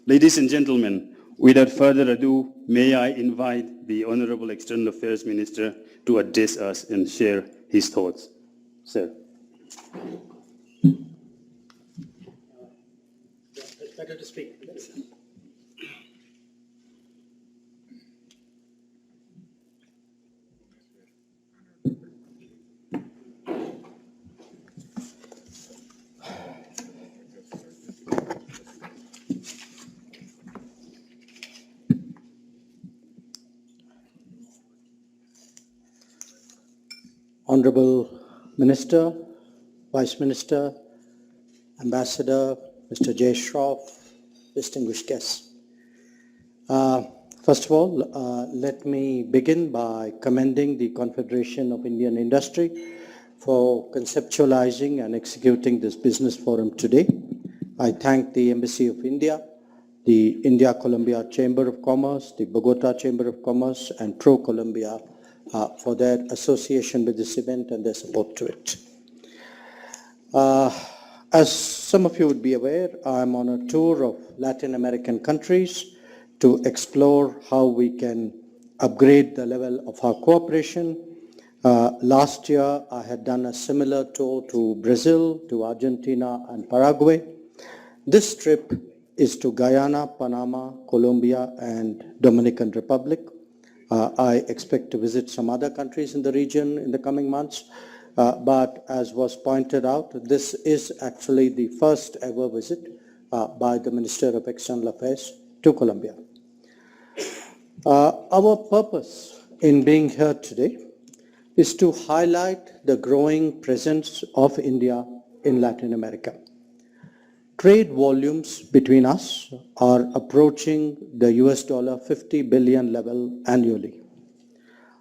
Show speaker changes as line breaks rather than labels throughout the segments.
Ladies and gentlemen, without further ado, may I invite the Honorable External Affairs Minister to address us and share his thoughts. Sir.
It's better to speak. Honorable Minister, Vice Minister, Ambassador, Mr. Jay Shroff, distinguished guests. First of all, let me begin by commending the Confederation of Indian Industry for conceptualizing and executing this business forum today. I thank the Embassy of India, the India-Colombia Chamber of Commerce, the Bogota Chamber of Commerce, and Pro-Colombia for their association with this event and their support to it. As some of you would be aware, I'm on a tour of Latin American countries to explore how we can upgrade the level of our cooperation. Last year, I had done a similar tour to Brazil, to Argentina, and Paraguay. This trip is to Guyana, Panama, Colombia, and Dominican Republic. I expect to visit some other countries in the region in the coming months, but as was pointed out, this is actually the first ever visit by the Minister of External Affairs to Colombia. Our purpose in being here today is to highlight the growing presence of India in Latin America. Trade volumes between us are approaching the US $50 billion level annually.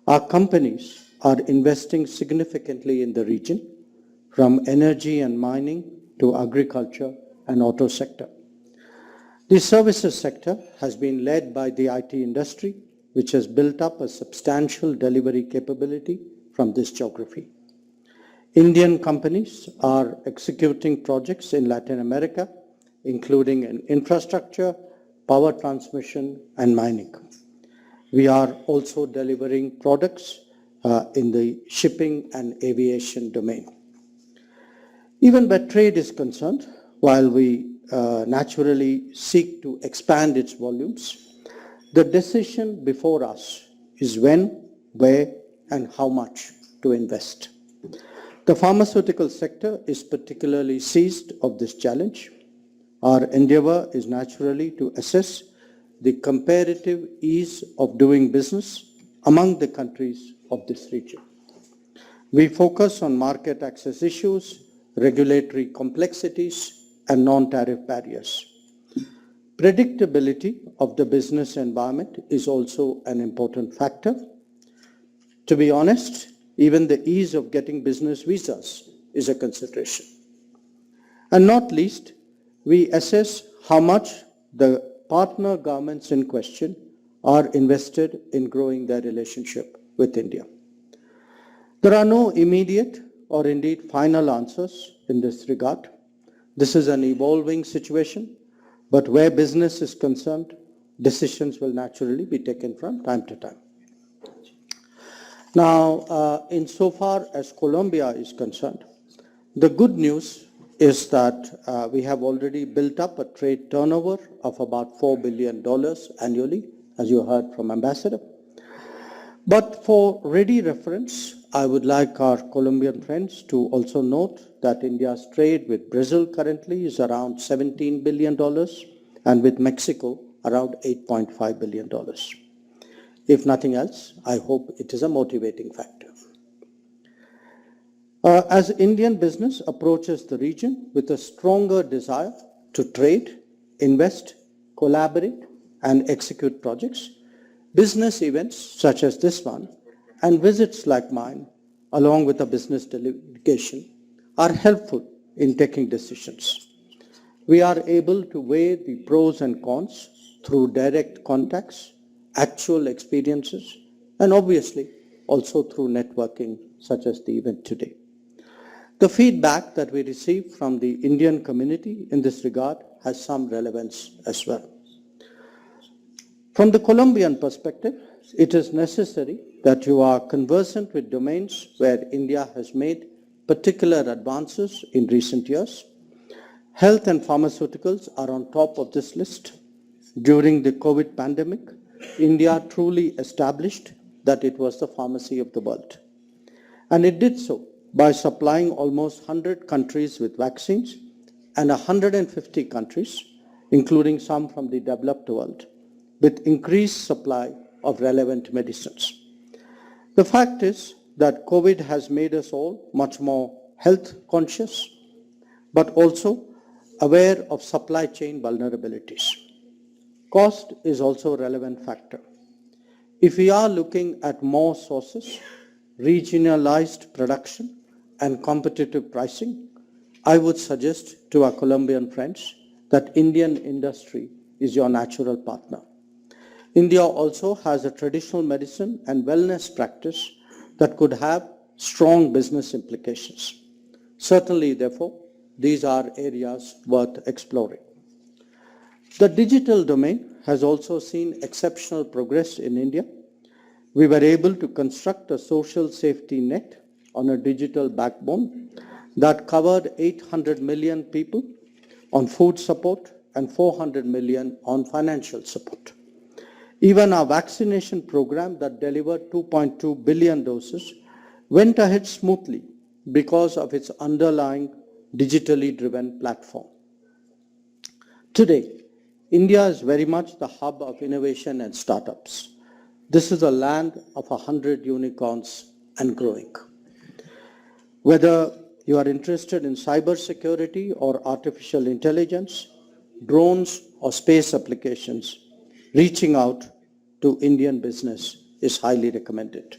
Our companies are investing significantly in the region, from energy and mining to agriculture and auto sector. The services sector has been led by the IT industry, which has built up a substantial delivery capability from this geography. Indian companies are executing projects in Latin America, including in infrastructure, power transmission, and mining. We are also delivering products in the shipping and aviation domain. Even where trade is concerned, while we naturally seek to expand its volumes, the decision before us is when, where, and how much to invest. The pharmaceutical sector is particularly seized of this challenge. Our endeavor is naturally to assess the comparative ease of doing business among the countries of this region. We focus on market access issues, regulatory complexities, and non-tariff barriers. Predictability of the business environment is also an important factor. To be honest, even the ease of getting business visas is a consideration. And not least, we assess how much the partner governments in question are invested in growing their relationship with India. There are no immediate or indeed final answers in this regard. This is an evolving situation, but where business is concerned, decisions will naturally be taken from time to time. Now, insofar as Colombia is concerned, the good news is that we have already built up a trade turnover of about $4 billion annually, as you heard from Ambassador. But for ready reference, I would like our Colombian friends to also note that India's trade with Brazil currently is around $17 billion and with Mexico around $8.5 billion. If nothing else, I hope it is a motivating factor. As Indian business approaches the region with a stronger desire to trade, invest, collaborate, and execute projects, business events such as this one and visits like mine, along with a business delegation, are helpful in taking decisions. We are able to weigh the pros and cons through direct contacts, actual experiences, and obviously also through networking such as the event today. The feedback that we receive from the Indian community in this regard has some relevance as well. From the Colombian perspective, it is necessary that you are conversant with domains where India has made particular advances in recent years. Health and pharmaceuticals are on top of this list. During the COVID pandemic, India truly established that it was the pharmacy of the world. And it did so by supplying almost 100 countries with vaccines and 150 countries, including some from the developed world, with increased supply of relevant medicines. The fact is that COVID has made us all much more health conscious, but also aware of supply chain vulnerabilities. Cost is also a relevant factor. If we are looking at more sources, regionalized production, and competitive pricing, I would suggest to our Colombian friends that Indian industry is your natural partner. India also has a traditional medicine and wellness practice that could have strong business implications. Certainly, therefore, these are areas worth exploring. The digital domain has also seen exceptional progress in India. We were able to construct a social safety net on a digital backbone that covered 800 million people on food support and 400 million on financial support. Even our vaccination program that delivered 2.2 billion doses went ahead smoothly because of its underlying digitally driven platform. Today, India is very much the hub of innovation and startups. This is a land of 100 unicorns and growing. Whether you are interested in cybersecurity or artificial intelligence, drones or space applications, reaching out to Indian business is highly recommended.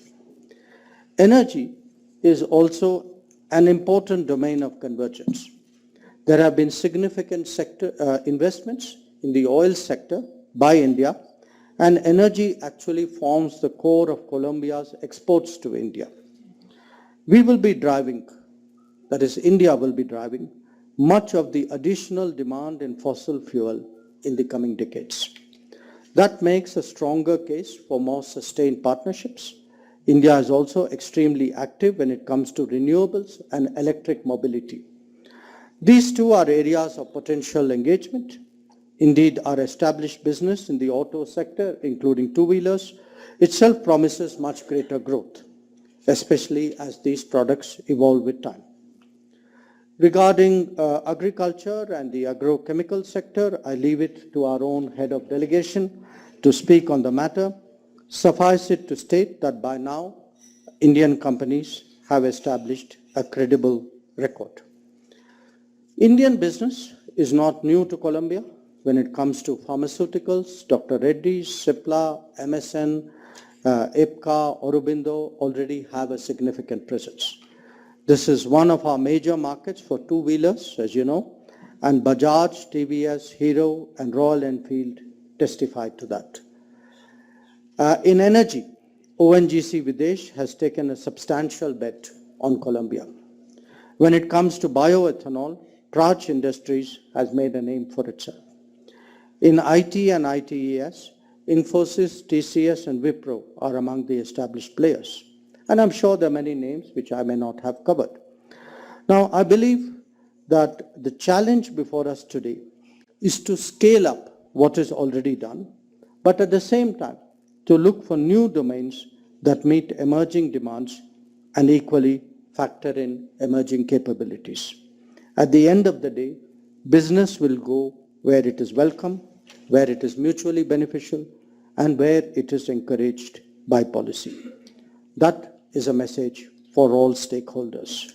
Energy is also an important domain of convergence. There have been significant investments in the oil sector by India, and energy actually forms the core of Colombia's exports to India. We will be driving, that is India will be driving, much of the additional demand in fossil fuel in the coming decades. That makes a stronger case for more sustained partnerships. India is also extremely active when it comes to renewables and electric mobility. These two are areas of potential engagement. Indeed, our established business in the auto sector, including two-wheelers, itself promises much greater growth, especially as these products evolve with time. Regarding agriculture and the agrochemical sector, I leave it to our own head of delegation to speak on the matter. Suffice it to state that by now, Indian companies have established a credible record. Indian business is not new to Colombia. When it comes to pharmaceuticals, Dr. Reddy's, Cipla, MSN, IPCA, Aurobindo already have a significant presence. This is one of our major markets for two-wheelers, as you know, and Bajaj, TVS, Hero, and Royal Enfield testify to that. In energy, ONGC Videsh has taken a substantial bet on Colombia. When it comes to bioethanol, Praj Industries has made a name for itself. In IT and ITES, Infosys, TCS, and Wipro are among the established players. And I'm sure there are many names which I may not have covered. Now, I believe that the challenge before us today is to scale up what is already done, but at the same time, to look for new domains that meet emerging demands and equally factor in emerging capabilities. At the end of the day, business will go where it is welcome, where it is mutually beneficial, and where it is encouraged by policy. That is a message for all stakeholders.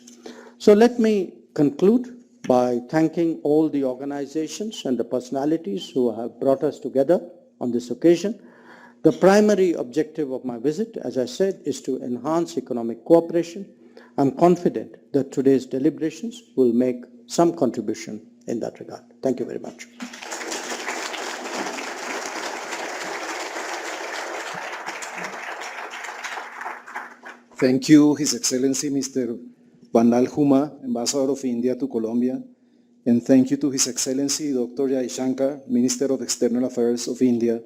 So let me conclude by thanking all the organizations and the personalities who have brought us together on this occasion. The primary objective of my visit, as I said, is to enhance economic cooperation. I'm confident that today's deliberations will make some contribution in that regard. Thank you very much.
Thank you, His Excellency Mr. Banal Huma, Ambassador of India to Colombia, and thank you to His Excellency Dr. Jaishankar, Minister of External Affairs of India,